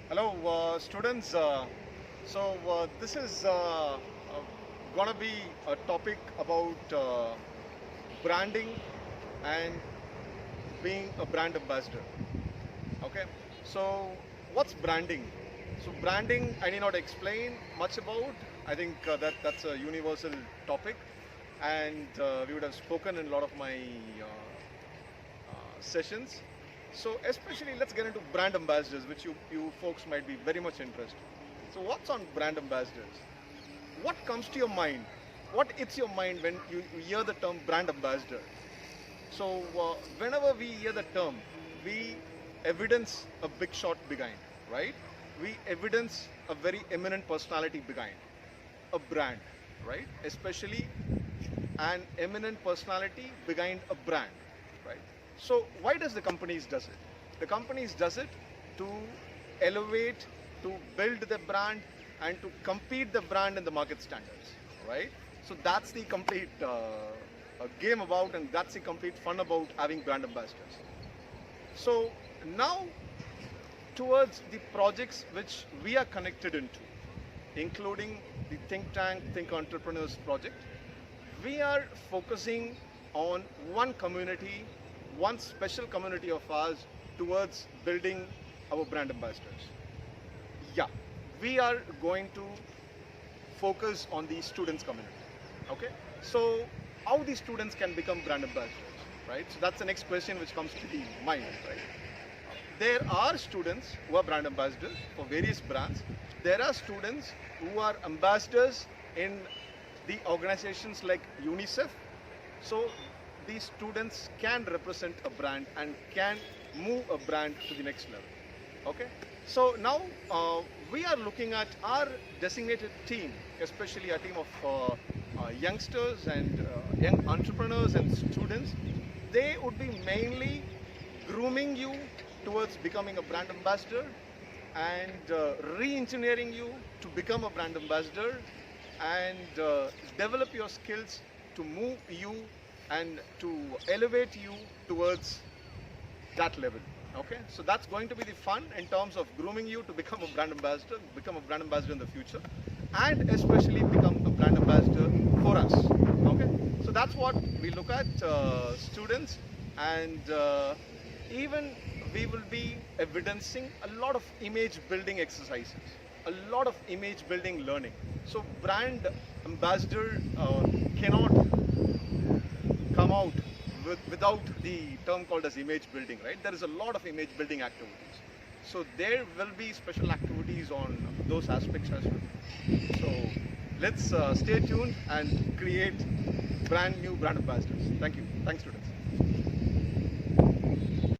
Hello, students. This is going to be a topic about branding and being a brand ambassador. Okay. So, what's branding? So, branding, I need not explain much about. I think that's a universal topic, and we would have spoken in a lot of my sessions. So especially let's get into brand ambassadors, which you folks might be very much interested. So what's on brand ambassadors? What comes to your mind? What hits your mind when you hear the term brand ambassador? So whenever we hear the term, we evidence a big shot behind, right? We evidence a very eminent personality behind a brand, right? Especially an eminent personality behind a brand, right? So why does the companies does it? The companies does it to elevate, to build the brand, and to compete the brand in the market standards, right? So that's the complete game about, and that's the complete fun about having brand ambassadors. So now towards the projects which we are connected into, including the Think Tank, Think Entrepreneurs project, we are focusing on one community, one special community of ours towards building our brand ambassadors. Yeah, we are going to focus on the students community. Okay, so how the students can become brand ambassadors, right? So that's the next question which comes to the mind, right? There are students who are brand ambassadors for various brands. There are students who are ambassadors in the organizations like UNICEF. So these students can represent a brand and can move a brand to the next level. Okay. So now we are looking at our designated team, especially a team of youngsters and young entrepreneurs and students. They would be mainly grooming you towards becoming a brand ambassador and re-engineering you to become a brand ambassador and develop your skills to move you and to elevate you towards that level. Okay, so that's going to be the fun in terms of grooming you to become a brand ambassador, in the future, and especially become a brand ambassador for us. Okay, so that's what we look at, students, and even we will be evidencing a lot of image building exercises, a lot of image building learning. So brand ambassador cannot come out without the term called as image building, right? There is a lot of image building activities. So there will be special activities on those aspects as well. So let's stay tuned and create brand new brand ambassadors. Thank you. Thanks, students.